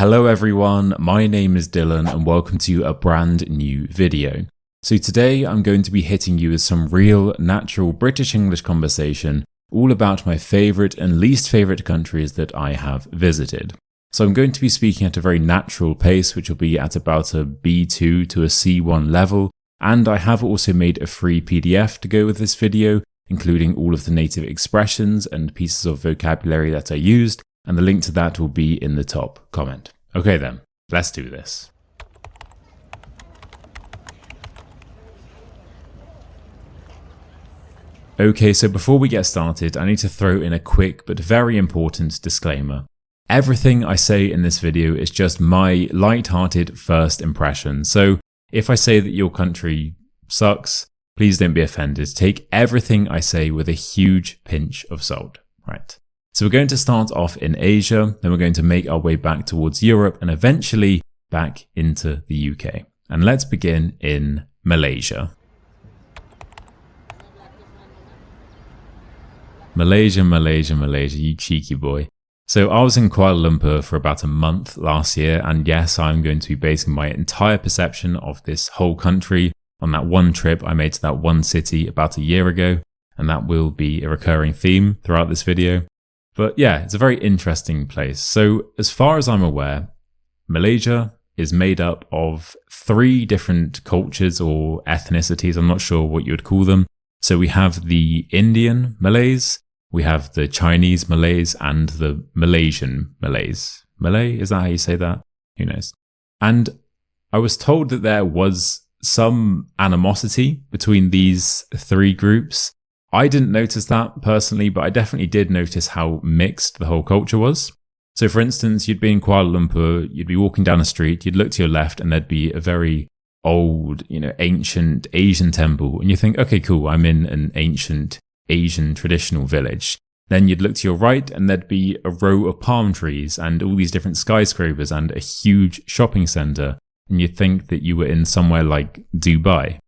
Hello everyone, my name is Dylan and welcome to a brand new video. So today I'm going to be hitting you with some real, natural British English conversation all about my favourite and least favourite countries that I have visited. So I'm going to be speaking at a very natural pace, which will be at about a B2 to a C1 level, and I have also made a free PDF to go with this video, including all of the native expressions and pieces of vocabulary that I used, and the link to that will be in the top comment. Okay then, let's do this. Okay, so before we get started, I need to throw in a quick but very important disclaimer. Everything I say in this video is just my light-hearted first impression, so if I say that your country sucks, please don't be offended. Take everything I say with a huge pinch of salt, right? So we're going to start off in Asia, then we're going to make our way back towards Europe and eventually back into the UK. And let's begin in Malaysia. Malaysia, you cheeky boy. So I was in Kuala Lumpur for about a month last year, and yes, I'm going to be basing my entire perception of this whole country on that one trip I made to that one city about a year ago, and that will be a recurring theme throughout this video. But yeah, it's a very interesting place. So as far as I'm aware, Malaysia is made up of 3 different cultures or ethnicities. I'm not sure what you would call them. So we have the Indian Malays, we have the Chinese Malays, and the Malaysian Malays. Malay, is that how you say that? Who knows? And I was told that there was some animosity between these 3 groups. I didn't notice that personally, but I definitely did notice how mixed the whole culture was. So for instance, you'd be in Kuala Lumpur, you'd be walking down a street, you'd look to your left and there'd be a very old, ancient Asian temple. And you think, okay, cool, I'm in an ancient Asian traditional village. Then you'd look to your right and there'd be a row of palm trees and all these different skyscrapers and a huge shopping center. And you'd think that you were in somewhere like Dubai.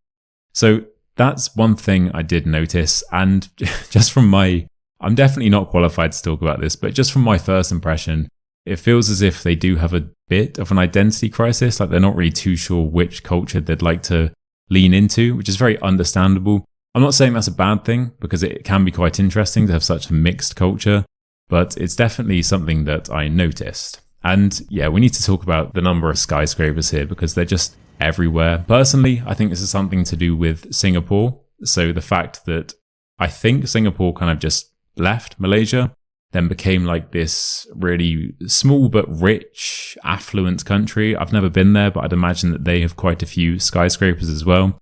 So that's one thing I did notice, and just from I'm definitely not qualified to talk about this, but just from my first impression, it feels as if they do have a bit of an identity crisis, like they're not really too sure which culture they'd like to lean into, which is very understandable. I'm not saying that's a bad thing, because it can be quite interesting to have such a mixed culture, but it's definitely something that I noticed. And yeah, we need to talk about the number of skyscrapers here, because they're just everywhere. Personally, I think this is something to do with Singapore. So the fact that I think Singapore kind of just left Malaysia, then became like this really small but rich, affluent country. I've never been there, but I'd imagine that they have quite a few skyscrapers as well.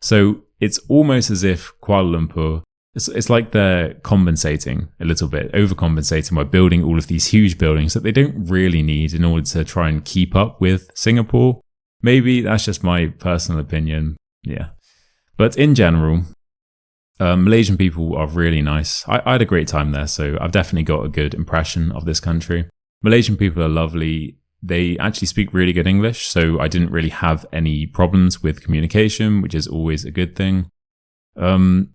So it's almost as if Kuala Lumpur, it's like they're compensating a little bit, overcompensating by building all of these huge buildings that they don't really need in order to try and keep up with Singapore. Maybe that's just my personal opinion, yeah. But in general, Malaysian people are really nice. I had a great time there, so I've definitely got a good impression of this country. Malaysian people are lovely. They actually speak really good English, so I didn't really have any problems with communication, which is always a good thing. The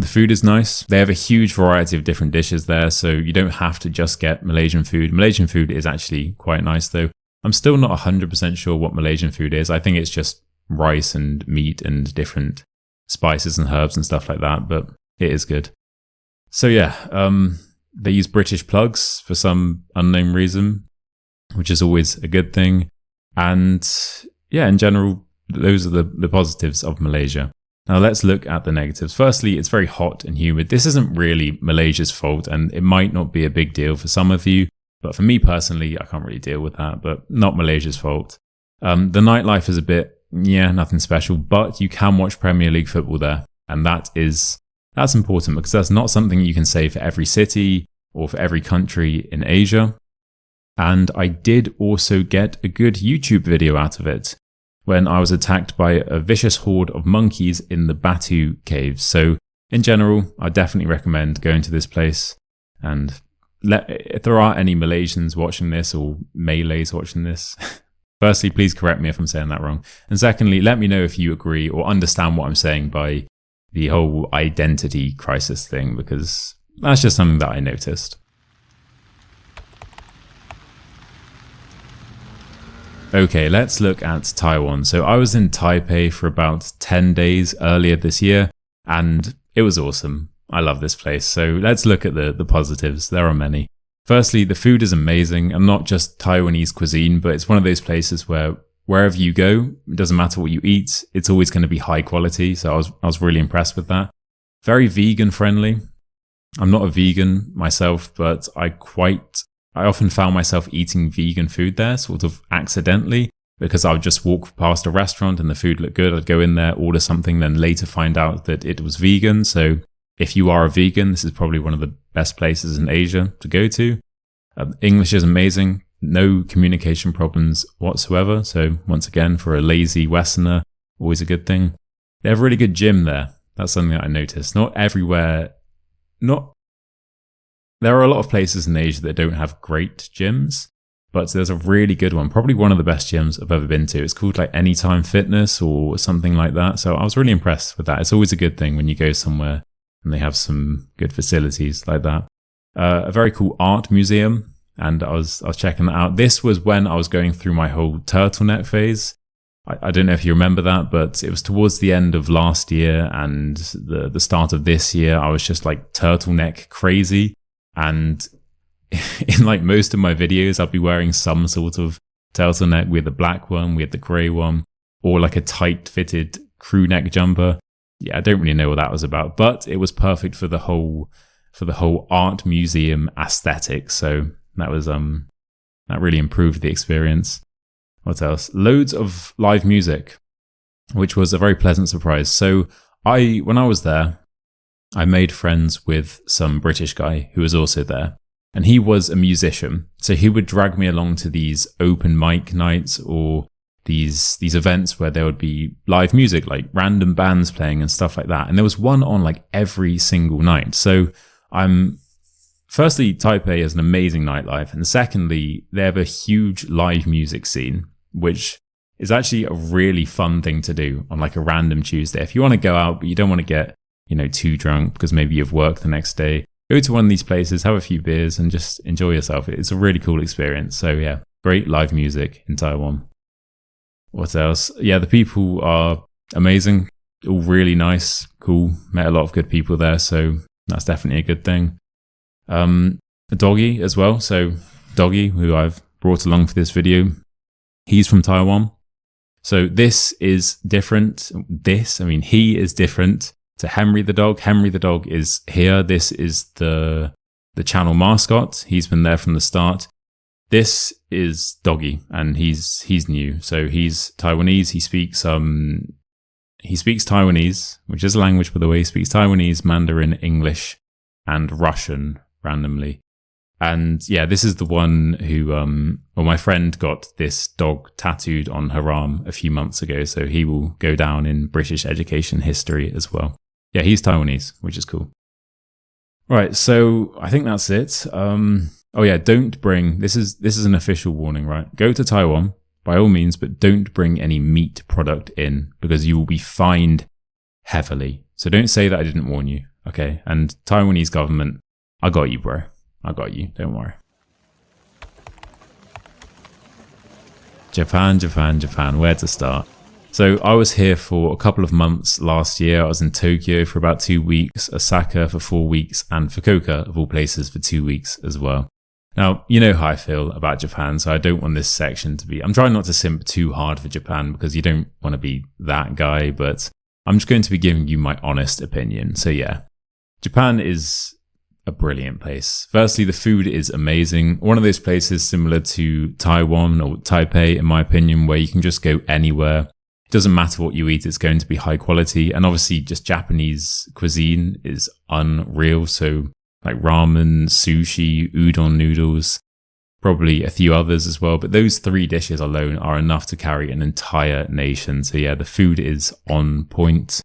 food is nice. They have a huge variety of different dishes there, so you don't have to just get Malaysian food. Malaysian food is actually quite nice though. I'm still not 100% sure what Malaysian food is. I think it's just rice and meat and different spices and herbs and stuff like that, but it is good. So yeah, they use British plugs for some unknown reason, which is always a good thing. And yeah, in general, those are the positives of Malaysia. Now let's look at the negatives. Firstly, it's very hot and humid. This isn't really Malaysia's fault, and it might not be a big deal for some of you. But for me personally, I can't really deal with that, but not Malaysia's fault. The nightlife is a bit, nothing special, but you can watch Premier League football there. And that's important, because that's not something you can say for every city or for every country in Asia. And I did also get a good YouTube video out of it when I was attacked by a vicious horde of monkeys in the Batu caves. So in general, I definitely recommend going to this place. And if there are any Malaysians watching this or Malays watching this, firstly, please correct me if I'm saying that wrong. And secondly, let me know if you agree or understand what I'm saying by the whole identity crisis thing, because that's just something that I noticed. Okay, let's look at Taiwan. So I was in Taipei for about 10 days earlier this year, and it was awesome. I love this place. So let's look at the positives. There are many. Firstly, the food is amazing, and not just Taiwanese cuisine, but it's one of those places where wherever you go, it doesn't matter what you eat, it's always going to be high quality. So I was really impressed with that. Very vegan friendly. I'm not a vegan myself, but I often found myself eating vegan food there, sort of accidentally, because I would just walk past a restaurant and the food looked good. I'd go in there, order something, then later find out that it was vegan. So if you are a vegan, this is probably one of the best places in Asia to go to. English is amazing. No communication problems whatsoever. So once again, for a lazy Westerner, always a good thing. They have a really good gym there. That's something that I noticed. Not everywhere. There are a lot of places in Asia that don't have great gyms, but there's a really good one. Probably one of the best gyms I've ever been to. It's called like Anytime Fitness or something like that. So I was really impressed with that. It's always a good thing when you go somewhere and they have some good facilities like that. A very cool art museum. And I was checking that out. This was when I was going through my whole turtleneck phase. I don't know if you remember that, but it was towards the end of last year and the start of this year. I was just like turtleneck crazy. And in like most of my videos, I'll be wearing some sort of turtleneck. We had the black one, we had the grey one, or like a tight fitted crew neck jumper. Yeah, I don't really know what that was about, but it was perfect for the whole art museum aesthetic. So that was that really improved the experience. What else? Loads of live music, which was a very pleasant surprise. So when I was there, I made friends with some British guy who was also there, and he was a musician. So he would drag me along to these open mic nights or these events where there would be live music, like random bands playing and stuff like that. And there was one on like every single night. So firstly, Taipei has an amazing nightlife, and secondly, they have a huge live music scene, which is actually a really fun thing to do on like a random Tuesday. If you want to go out, but you don't want to get, too drunk because maybe you've worked the next day, go to one of these places, have a few beers and just enjoy yourself. It's a really cool experience. So yeah, great live music in Taiwan. What else? Yeah, the people are amazing. All really nice, cool. Met a lot of good people there. So that's definitely a good thing. A doggy as well. So Doggy, who I've brought along for this video, he's from Taiwan. So this is different. He is different to Henry the dog. Henry the dog is here. This is the channel mascot. He's been there from the start. This is Doggy, and he's new. So he's Taiwanese. He speaks Taiwanese, which is a language, by the way. He speaks Taiwanese, Mandarin, English, and Russian randomly. And yeah, this is the one who, my friend got this dog tattooed on her arm a few months ago. So he will go down in British education history as well. Yeah, he's Taiwanese, which is cool. Right, so I think that's it. Don't bring, this is an official warning, right? Go to Taiwan by all means, but don't bring any meat product in because you will be fined heavily. So don't say that I didn't warn you, okay? And Taiwanese government, I got you, bro. I got you, don't worry. Japan, where to start? So I was here for a couple of months last year. I was in Tokyo for about 2 weeks, Osaka for 4 weeks, and Fukuoka, of all places, for 2 weeks as well. Now, you know how I feel about Japan, so I don't want this section to be... I'm trying not to simp too hard for Japan because you don't want to be that guy, but I'm just going to be giving you my honest opinion. So yeah, Japan is a brilliant place. Firstly, the food is amazing. One of those places similar to Taiwan or Taipei, in my opinion, where you can just go anywhere. It doesn't matter what you eat, it's going to be high quality. And obviously just Japanese cuisine is unreal. So like ramen, sushi, udon noodles, probably a few others as well. But those 3 dishes alone are enough to carry an entire nation. So yeah, the food is on point.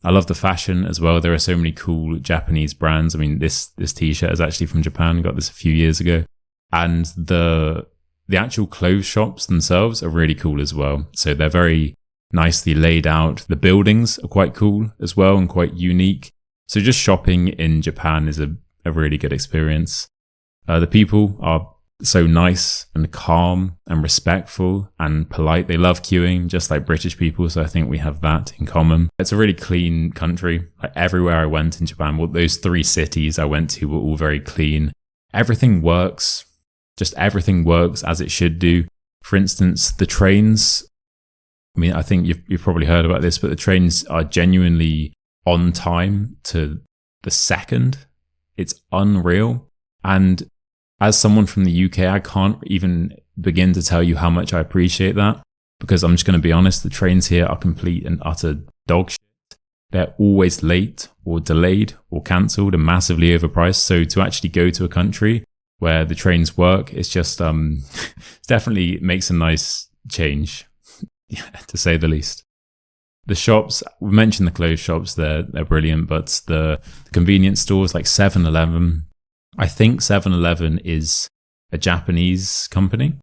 I love the fashion as well. There are so many cool Japanese brands. I mean, this t-shirt is actually from Japan. Got this a few years ago. And the actual clothes shops themselves are really cool as well. So they're very nicely laid out. The buildings are quite cool as well and quite unique. So just shopping in Japan is a really good experience. The people are so nice and calm and respectful and polite. They love queuing, just like British people. So I think we have that in common. It's a really clean country. Like everywhere I went in Japan, well, those 3 cities I went to were all very clean. Everything works. Just everything works as it should do. For instance, the trains, I mean, I think you've probably heard about this, but the trains are genuinely on time to the second. It's unreal. And as someone from the UK, I can't even begin to tell you how much I appreciate that, because I'm just going to be honest, the trains here are complete and utter dog shit. They're always late or delayed or cancelled and massively overpriced. So to actually go to a country where the trains work, it's just it definitely makes a nice change, to say the least. The shops, we mentioned the clothes shops, they're brilliant, but the convenience stores like 7-Eleven, I think 7-Eleven is a Japanese company.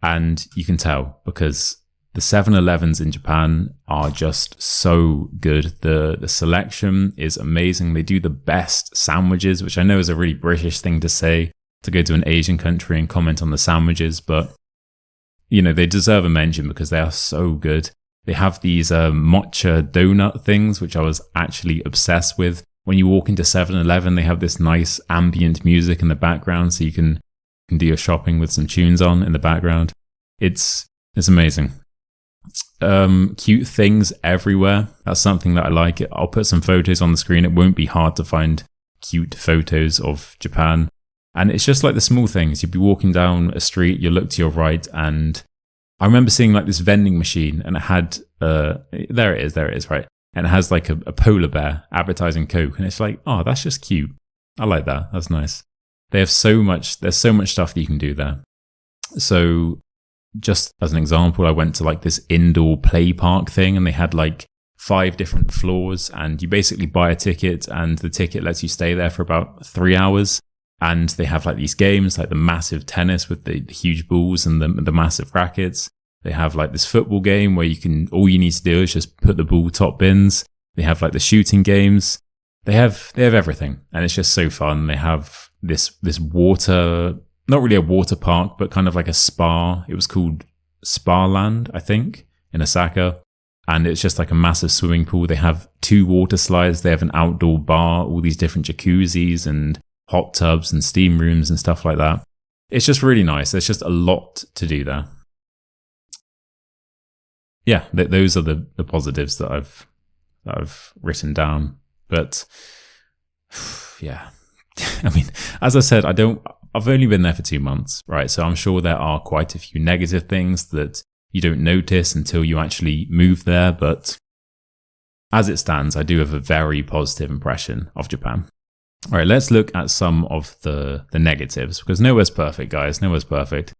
And you can tell because the 7-Elevens in Japan are just so good. The selection is amazing. They do the best sandwiches, which I know is a really British thing to say, to go to an Asian country and comment on the sandwiches. But, you know, they deserve a mention because they are so good. They have these matcha donut things, which I was actually obsessed with. When you walk into 7-Eleven, they have this nice ambient music in the background, so you can do your shopping with some tunes on in the background. It's amazing. Cute things everywhere. That's something that I like. I'll put some photos on the screen. It won't be hard to find cute photos of Japan. And it's just like the small things. You'd be walking down a street, you look to your right, and I remember seeing like this vending machine, and it had there it is, right? And it has like a polar bear advertising Coke, and it's like, oh, that's just cute. I like that. That's nice. They have there's so much stuff that you can do there. So just as an example, I went to like this indoor play park thing, and they had like 5 different floors, and you basically buy a ticket, and the ticket lets you stay there for about 3 hours. And they have like these games, like the massive tennis with the huge balls and the massive rackets. They have like this football game where all you need to do is just put the ball top bins. They have like the shooting games. They have everything, and it's just so fun. They have this water, not really a water park, but kind of like a spa. It was called Spa Land, I think, in Osaka. And it's just like a massive swimming pool. They have 2 water slides. They have an outdoor bar, all these different jacuzzis and hot tubs and steam rooms and stuff like that. It's just really nice. There's just a lot to do there. Yeah, those are the positives that I've written down. But yeah, I mean, as I said, I've only been there for 2 months, right? So I'm sure there are quite a few negative things that you don't notice until you actually move there. But as it stands, I do have a very positive impression of Japan. All right, let's look at some of the negatives, because nowhere's perfect, guys. Nowhere's perfect.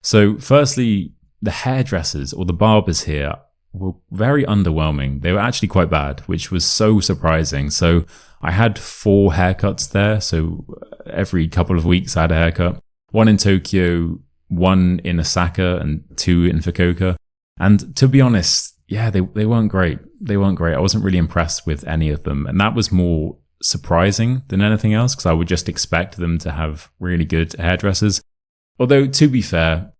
So firstly, the hairdressers or the barbers here were very underwhelming. They were actually quite bad, which was so surprising. So I had 4 haircuts there. So every couple of weeks I had a haircut. 1 in Tokyo, 1 in Osaka, and 2 in Fukuoka. And to be honest, yeah, they weren't great. They weren't great. I wasn't really impressed with any of them. And that was more surprising than anything else, because I would just expect them to have really good hairdressers. Although, to be fair,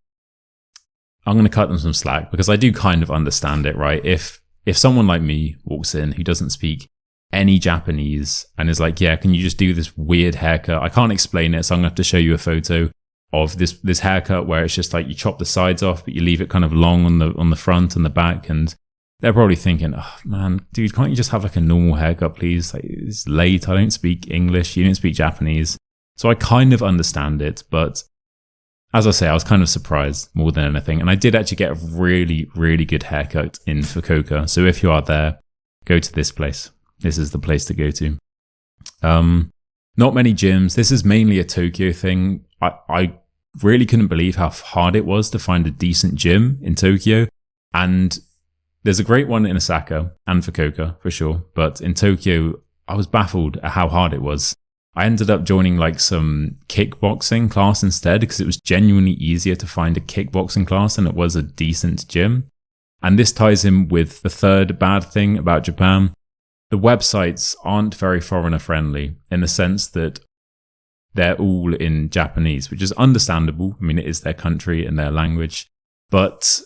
I'm going to cut them some slack, because I do kind of understand it, right? If someone like me walks in who doesn't speak any Japanese and is like, yeah, can you just do this weird haircut? I can't explain it, so I'm going to have to show you a photo of this haircut where it's just like you chop the sides off, but you leave it kind of long on the front and the back, and they're probably thinking, oh man, dude, can't you just have like a normal haircut, please? Like, it's late, I don't speak English, you don't speak Japanese. So I kind of understand it, but as I say, I was kind of surprised more than anything. And I did actually get a really, really good haircut in Fukuoka. So if you are there, go to this place. This is the place to go to. Not many gyms. This is mainly a Tokyo thing. I really couldn't believe how hard it was to find a decent gym in Tokyo. And there's a great one in Osaka and Fukuoka for sure. But in Tokyo, I was baffled at how hard it was. I ended up joining like some kickboxing class instead, because it was genuinely easier to find a kickboxing class than it was a decent gym. And this ties in with the third bad thing about Japan. The websites aren't very foreigner friendly, in the sense that they're all in Japanese, which is understandable. I mean, it is their country and their language, but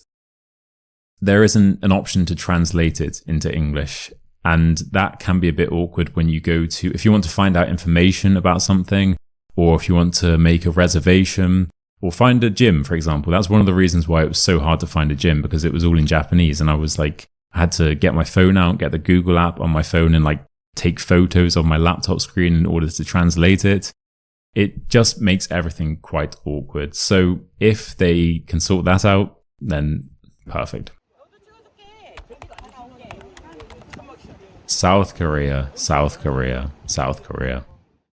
there isn't an option to translate it into English. And that can be a bit awkward when you go to, if you want to find out information about something, or if you want to make a reservation, or find a gym, for example. That's one of the reasons why it was so hard to find a gym, because it was all in Japanese. And I was like, I had to get my phone out, get the Google app on my phone and like take photos of my laptop screen in order to translate it. It just makes everything quite awkward. So if they can sort that out, then perfect. South Korea, South Korea, South Korea.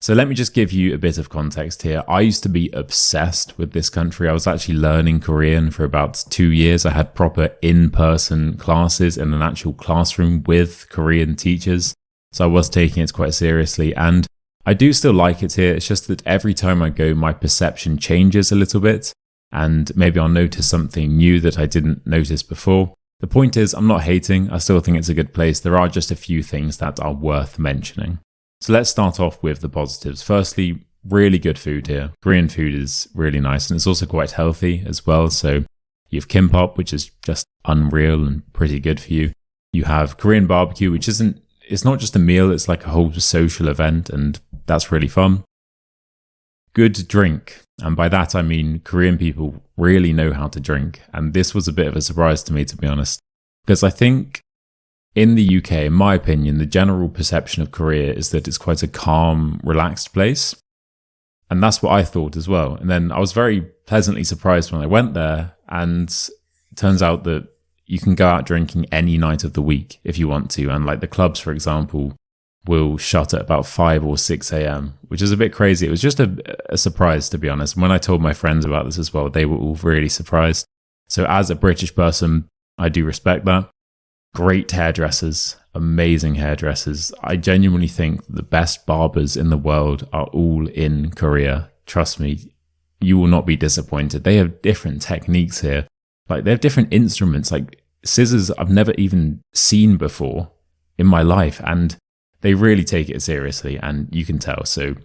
So let me just give you a bit of context here. I used to be obsessed with this country. I was actually learning Korean for about 2 years. I had proper in-person classes in an actual classroom with Korean teachers. So I was taking it quite seriously. And I do still like it here. It's just that every time I go, my perception changes a little bit. And maybe I'll notice something new that I didn't notice before. The point is, I'm not hating. I still think it's a good place. There are just a few things that are worth mentioning. So let's start off with the positives. Firstly, really good food here. Korean food is really nice, and it's also quite healthy as well. So you have kimbap, which is just unreal and pretty good for you. You have Korean barbecue, which it's not just a meal, it's like a whole social event, and that's really fun. Good drink. And by that, I mean Korean people really know how to drink. And this was a bit of a surprise to me, to be honest, because I think in the UK, in my opinion, the general perception of Korea is that it's quite a calm, relaxed place. And that's what I thought as well. And then I was very pleasantly surprised when I went there. And it turns out that you can go out drinking any night of the week if you want to. And like the clubs, for example, will shut at about 5 or 6 a.m., which is a bit crazy. It was just a surprise, to be honest. When I told my friends about this as well, they were all really surprised. So as a British person, I do respect that. Great hairdressers, amazing hairdressers. I genuinely think the best barbers in the world are all in Korea. Trust me, you will not be disappointed. They have different techniques here. Like they have different instruments, like scissors I've never even seen before in my life. And they really take it seriously, and you can tell. So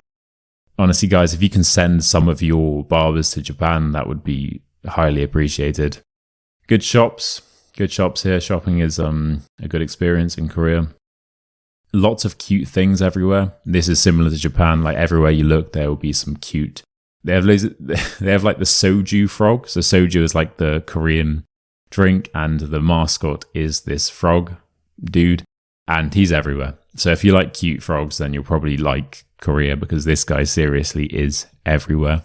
honestly, guys, if you can send some of your barbers to Japan, that would be highly appreciated. Good shops here. Shopping is a good experience in Korea. Lots of cute things everywhere. This is similar to Japan. Like everywhere you look, there will be some cute. They have like the soju frog. So soju is like the Korean drink, and the mascot is this frog dude, and he's everywhere. So if you like cute frogs, then you'll probably like Korea, because this guy seriously is everywhere.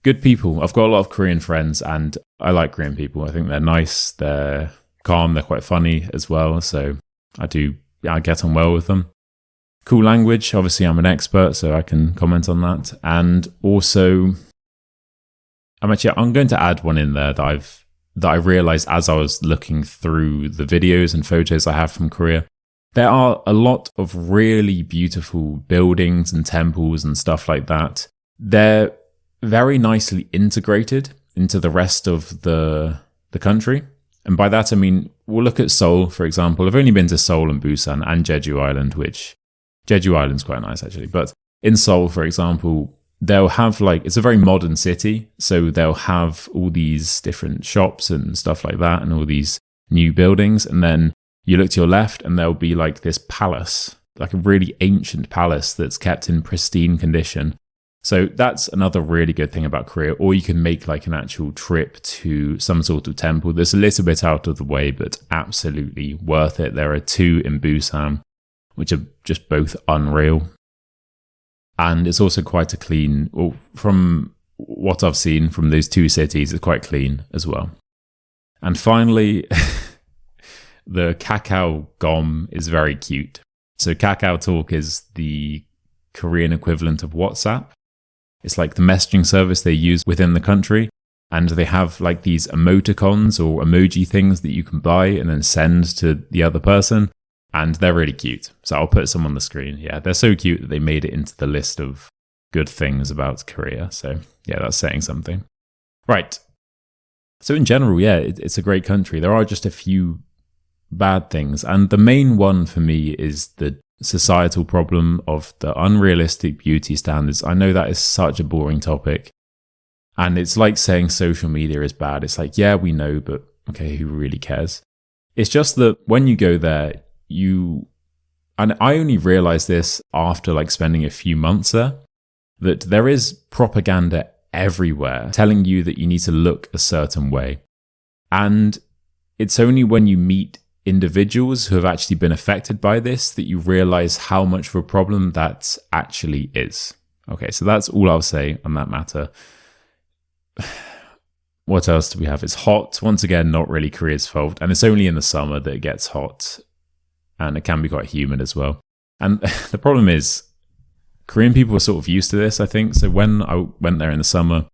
Good people. I've got a lot of Korean friends, and I like Korean people. I think they're nice, they're calm, they're quite funny as well. So I get on well with them. Cool language. Obviously, I'm an expert, so I can comment on that. And also, I'm going to add one in there that I realized as I was looking through the videos and photos I have from Korea. There are a lot of really beautiful buildings and temples and stuff like that. They're very nicely integrated into the rest of the country. And by that, I mean, we'll look at Seoul, for example. I've only been to Seoul and Busan and Jeju Island, which Jeju Island's quite nice, actually. But in Seoul, for example, they'll have it's a very modern city. So they'll have all these different shops and stuff like that, and all these new buildings. And then you look to your left and there'll be like this palace, like a really ancient palace that's kept in pristine condition. So that's another really good thing about Korea. Or you can make like an actual trip to some sort of temple that's a little bit out of the way, but absolutely worth it. There are 2 in Busan, which are just both unreal. And it's also quite a clean, or from what I've seen from those 2 cities, it's quite clean as well. And finally, the Kakao Gom is very cute. So Kakao Talk is the Korean equivalent of WhatsApp. It's like the messaging service they use within the country. And they have like these emoticons or emoji things that you can buy and then send to the other person. And they're really cute. So I'll put some on the screen. Yeah, they're so cute that they made it into the list of good things about Korea. So yeah, that's saying something. Right. So in general, yeah, it's a great country. There are just a few bad things. And the main one for me is the societal problem of the unrealistic beauty standards. I know that is such a boring topic. And it's like saying social media is bad. It's like, yeah, we know, but okay, who really cares? It's just that when you go there, and I only realized this after like spending a few months there, that there is propaganda everywhere telling you that you need to look a certain way. And it's only when you meet individuals who have actually been affected by this that you realize how much of a problem that actually is. Okay, so that's all I'll say on that matter. What else do we have? It's hot. Once again, not really Korea's fault. And it's only in the summer that it gets hot. And it can be quite humid as well. And the problem is, Korean people are sort of used to this, I think. So when I went there in the summer,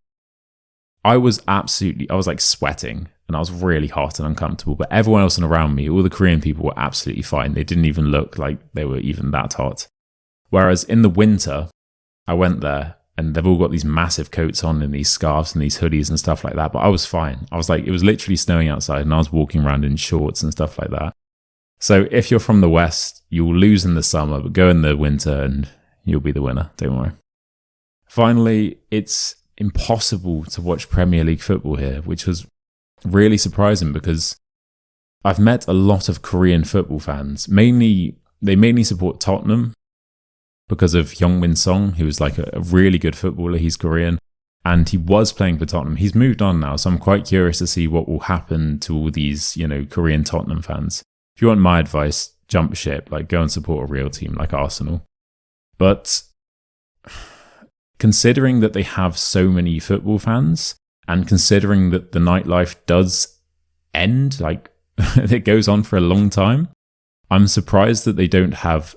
I was like sweating. And I was really hot and uncomfortable. But everyone else around me, all the Korean people were absolutely fine. They didn't even look like they were even that hot. Whereas in the winter, I went there and they've all got these massive coats on and these scarves and these hoodies and stuff like that. But I was fine. I was like, it was literally snowing outside and I was walking around in shorts and stuff like that. So if you're from the West, you'll lose in the summer, but go in the winter and you'll be the winner. Don't worry. Finally, it's impossible to watch Premier League football here, which was really surprising because I've met a lot of Korean football fans. They mainly support Tottenham because of Heung-min Song, who is like a really good footballer. He's Korean and he was playing for Tottenham. He's moved on now, so I'm quite curious to see what will happen to all these, Korean Tottenham fans. If you want my advice, jump ship, like go and support a real team like Arsenal. But considering that they have so many football fans, and considering that the nightlife does end, like it goes on for a long time, I'm surprised that they don't have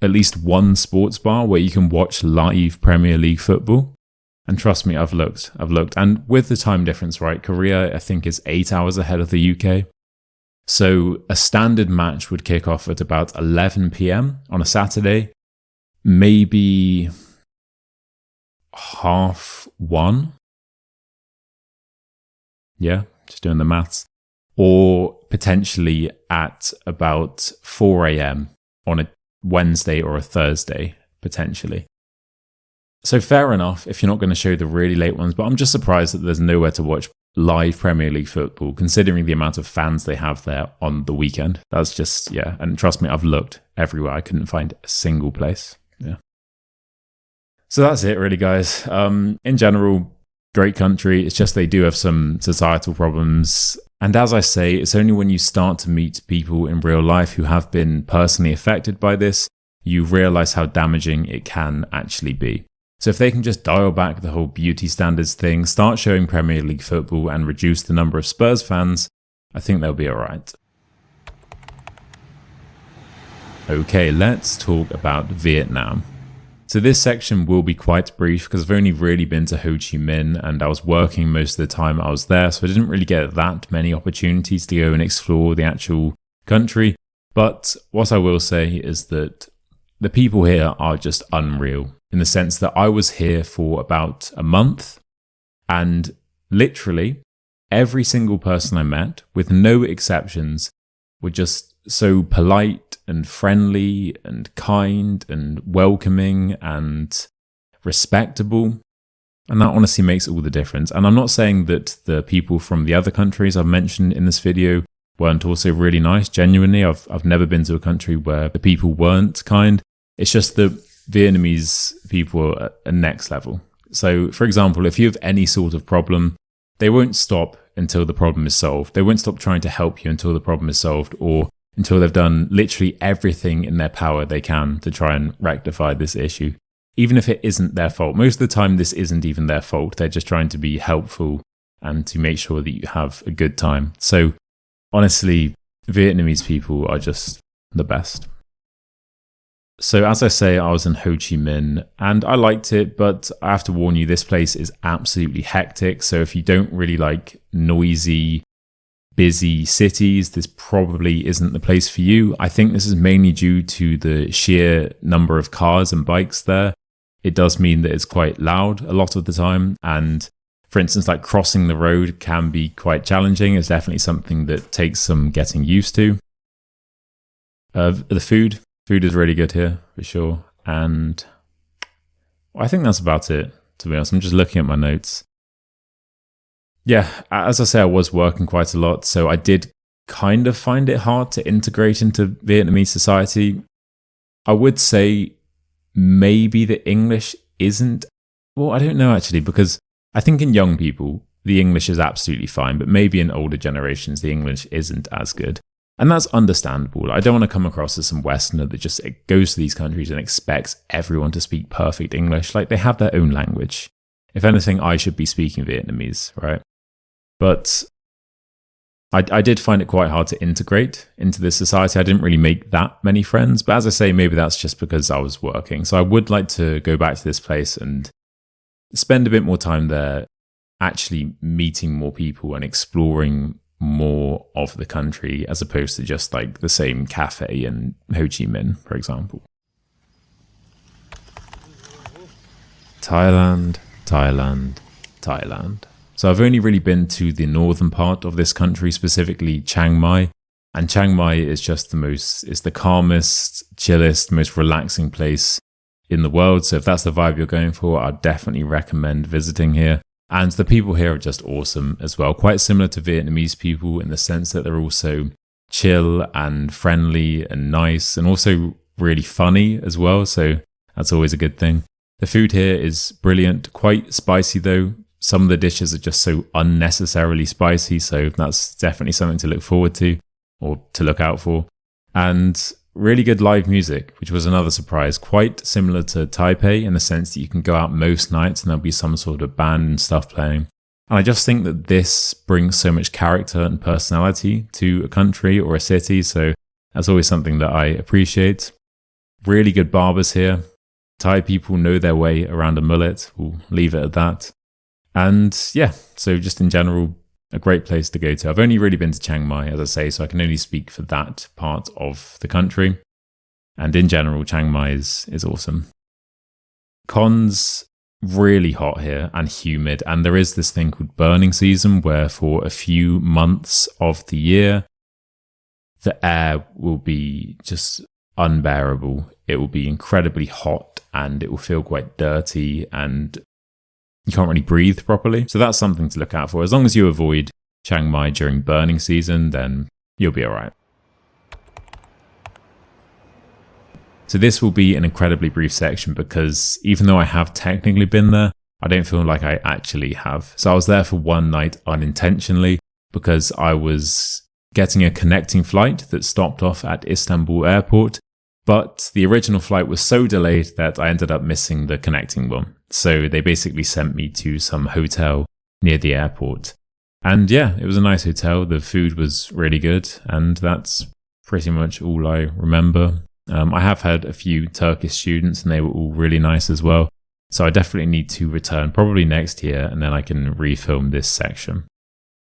at least one sports bar where you can watch live Premier League football. And trust me, I've looked. And with the time difference, right, Korea, I think, is 8 hours ahead of the UK. So a standard match would kick off at about 11 p.m. on a Saturday, maybe 1:30. Yeah, just doing the maths. Or potentially at about 4 a.m. on a Wednesday or a Thursday, potentially. So fair enough if you're not going to show the really late ones, but I'm just surprised that there's nowhere to watch live Premier League football, considering the amount of fans they have there on the weekend. That's just, yeah. And trust me, I've looked everywhere. I couldn't find a single place. Yeah. So that's it really, guys. In general, great country. It's just they do have some societal problems. And as I say, it's only when you start to meet people in real life who have been personally affected by this, you realize how damaging it can actually be. So if they can just dial back the whole beauty standards thing, start showing Premier League football and reduce the number of Spurs fans, I think they'll be alright. Okay, let's talk about Vietnam. So this section will be quite brief because I've only really been to Ho Chi Minh and I was working most of the time I was there, so I didn't really get that many opportunities to go and explore the actual country. But what I will say is that the people here are just unreal, in the sense that I was here for about a month and literally every single person I met, with no exceptions, were just so polite and friendly and kind and welcoming and respectable. And that honestly makes all the difference. And I'm not saying that the people from the other countries I've mentioned in this video weren't also really nice. Genuinely, I've never been to a country where the people weren't kind. It's just the Vietnamese people are at next level. So, for example, if you have any sort of problem, they won't stop until the problem is solved. They won't stop trying to help you until the problem is solved, or until they've done literally everything in their power they can to try and rectify this issue. Even if it isn't their fault. Most of the time, this isn't even their fault. They're just trying to be helpful and to make sure that you have a good time. So, honestly, Vietnamese people are just the best. So as I say, I was in Ho Chi Minh and I liked it, but I have to warn you, this place is absolutely hectic. So if you don't really like noisy, busy cities, this probably isn't the place for you. I think this is mainly due to the sheer number of cars and bikes there. It does mean that it's quite loud a lot of the time. And for instance, like crossing the road can be quite challenging. It's definitely something that takes some getting used to. The food Food is really good here, for sure. And I think that's about it, to be honest. I'm just looking at my notes. Yeah, as I say, I was working quite a lot, so I did kind of find it hard to integrate into Vietnamese society. I would say maybe the English isn't, well, I don't know actually, because I think in young people, the English is absolutely fine, but maybe in older generations, the English isn't as good. And that's understandable. I don't want to come across as some Westerner that just goes to these countries and expects everyone to speak perfect English. Like, they have their own language. If anything, I should be speaking Vietnamese, right? But I did find it quite hard to integrate into this society. I didn't really make that many friends. But as I say, maybe that's just because I was working. So I would like to go back to this place and spend a bit more time there, actually meeting more people and exploring more of the country, as opposed to just like the same cafe in Ho Chi Minh, for example. Thailand, Thailand, Thailand. So I've only really been to the northern part of this country, specifically Chiang Mai. And Chiang Mai is just it's the calmest, chillest, most relaxing place in the world. So if that's the vibe you're going for, I'd definitely recommend visiting here. And the people here are just awesome as well. Quite similar to Vietnamese people in the sense that they're also chill and friendly and nice, and also really funny as well. So that's always a good thing. The food here is brilliant, quite spicy though. Some of the dishes are just so unnecessarily spicy. So that's definitely something to look forward to or to look out for. And really good live music, which was another surprise, quite similar to Taipei in the sense that you can go out most nights and there'll be some sort of band and stuff playing. And I just think that this brings so much character and personality to a country or a city. So that's always something that I appreciate. Really good barbers here. Thai people know their way around a mullet. We'll leave it at that. And yeah, so just in general, a great place to go to. I've only really been to Chiang Mai, as I say, so I can only speak for that part of the country. And in general, Chiang Mai is awesome. Cons, really hot here and humid. And there is this thing called burning season, where for a few months of the year, the air will be just unbearable. It will be incredibly hot and it will feel quite dirty and you can't really breathe properly. So that's something to look out for. As long as you avoid Chiang Mai during burning season, then you'll be all right. So this will be an incredibly brief section because even though I have technically been there, I don't feel like I actually have. So I was there for one night unintentionally because I was getting a connecting flight that stopped off at Istanbul airport. But the original flight was so delayed that I ended up missing the connecting one. So they basically sent me to some hotel near the airport. And yeah, it was a nice hotel. The food was really good. And that's pretty much all I remember. I have had a few Turkish students and they were all really nice as well. So I definitely need to return probably next year and then I can refilm this section.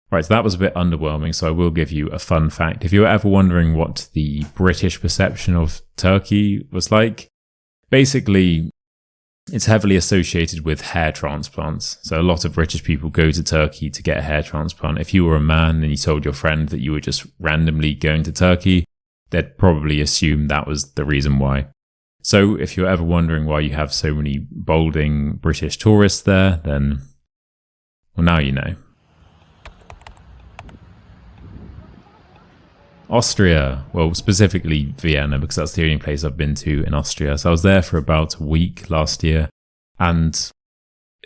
Right, so that was a bit underwhelming, so I will give you a fun fact. If you were ever wondering what the British perception of Turkey was like, basically, it's heavily associated with hair transplants. So a lot of British people go to Turkey to get a hair transplant. If you were a man and you told your friend that you were just randomly going to Turkey, they'd probably assume that was the reason why. So if you're ever wondering why you have so many balding British tourists there, then, well, now you know. Austria, well, specifically Vienna, because that's the only place I've been to in Austria. So I was there for about a week last year, and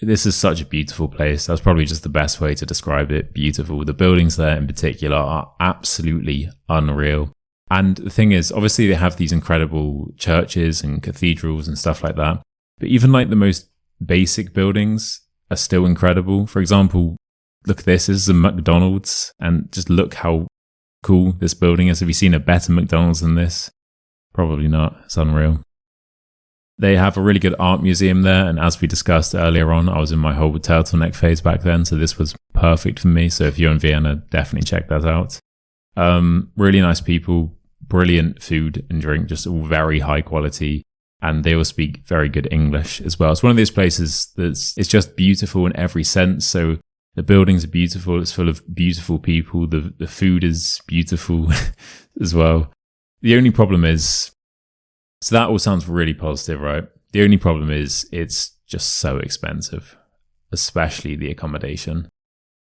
this is such a beautiful place. That's probably just the best way to describe it. Beautiful. The buildings there in particular are absolutely unreal. And the thing is, obviously they have these incredible churches and cathedrals and stuff like that, but even like the most basic buildings are still incredible. For example, look at this. This is a McDonald's, and just look how cool this building is. Have you seen a better McDonald's than this? Probably not. It's unreal. They have a really good art museum there, and as we discussed earlier on, I was in my whole turtleneck phase back then, so this was perfect for me. So if you're in Vienna, definitely check that out. Really nice people, brilliant food and drink, just all very high quality, and they all speak very good English as well. It's one of those places it's just beautiful in every sense. So the buildings are beautiful. It's full of beautiful people. The food is beautiful as well. The only problem is So that all sounds really positive, right? The only problem is it's just so expensive, especially the accommodation.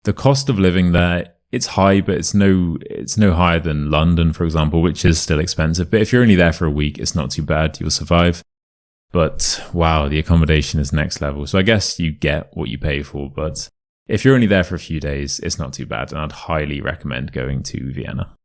The cost of living there, it's high, but it's no higher than London, for example, which is still expensive. But if you're only there for a week, it's not too bad. You'll survive. But wow, the accommodation is next level. So I guess you get what you pay for. But if you're only there for a few days, it's not too bad. And I'd highly recommend going to Vienna.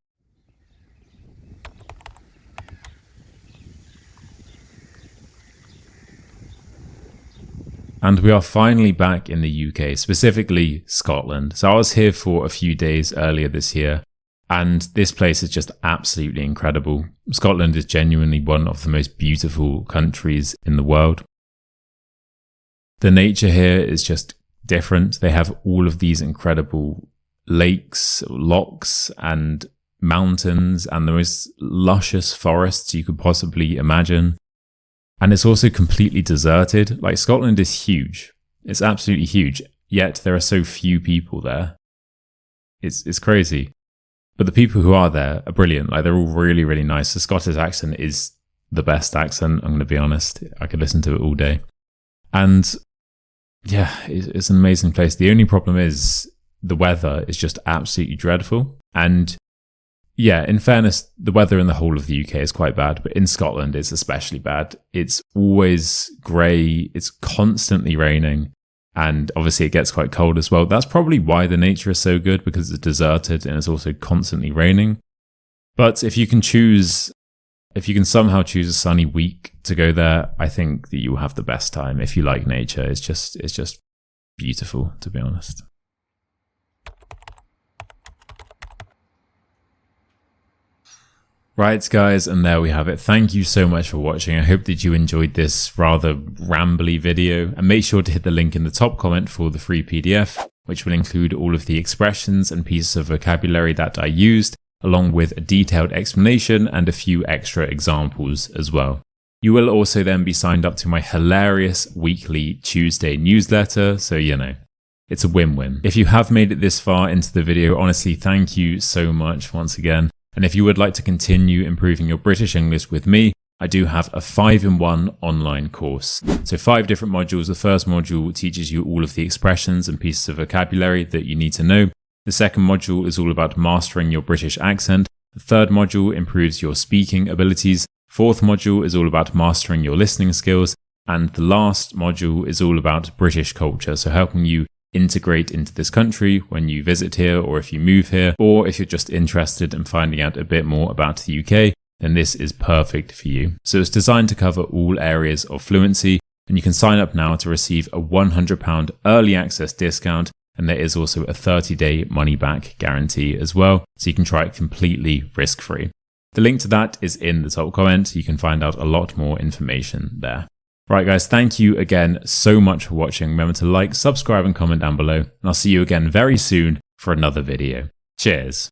And we are finally back in the UK, specifically Scotland. So I was here for a few days earlier this year, and this place is just absolutely incredible. Scotland is genuinely one of the most beautiful countries in the world. The nature here is just different. They have all of these incredible lakes, lochs, and mountains, and the most luscious forests you could possibly imagine. And it's also completely deserted. Like, Scotland is huge. It's absolutely huge. Yet there are so few people there. It's crazy. But the people who are there are brilliant. Like, they're all really, really nice. The Scottish accent is the best accent, I'm going to be honest. I could listen to it all day. And yeah, it's an amazing place. The only problem is the weather is just absolutely dreadful. And yeah, in fairness, the weather in the whole of the UK is quite bad, but in Scotland it's especially bad. It's always grey, it's constantly raining, and obviously it gets quite cold as well. That's probably why the nature is so good, because it's deserted and it's also constantly raining. But if you can somehow choose a sunny week to go there, I think that you'll have the best time. If you like nature, it's just beautiful, to be honest. Right, guys, and there we have it. Thank you so much for watching. I hope that you enjoyed this rather rambly video, and make sure to hit the link in the top comment for the free PDF, which will include all of the expressions and pieces of vocabulary that I used, along with a detailed explanation and a few extra examples as well. You will also then be signed up to my hilarious weekly Tuesday newsletter, so it's a win-win. If you have made it this far into the video, honestly, thank you so much once again. And if you would like to continue improving your British English with me, I do have a 5-in-1 online course. So 5 different modules. The first module teaches you all of the expressions and pieces of vocabulary that you need to know. The second module is all about mastering your British accent. The third module improves your speaking abilities. Fourth module is all about mastering your listening skills. And the last module is all about British culture, so helping you integrate into this country when you visit here, or if you move here, or if you're just interested in finding out a bit more about the UK, then this is perfect for you. So it's designed to cover all areas of fluency, and you can sign up now to receive a £100 early access discount, and there is also a 30-day money-back guarantee as well, so you can try it completely risk-free. The link to that is in the top comment. You can find out a lot more information there. Right, guys, thank you again so much for watching. Remember to like, subscribe, and comment down below. And I'll see you again very soon for another video. Cheers.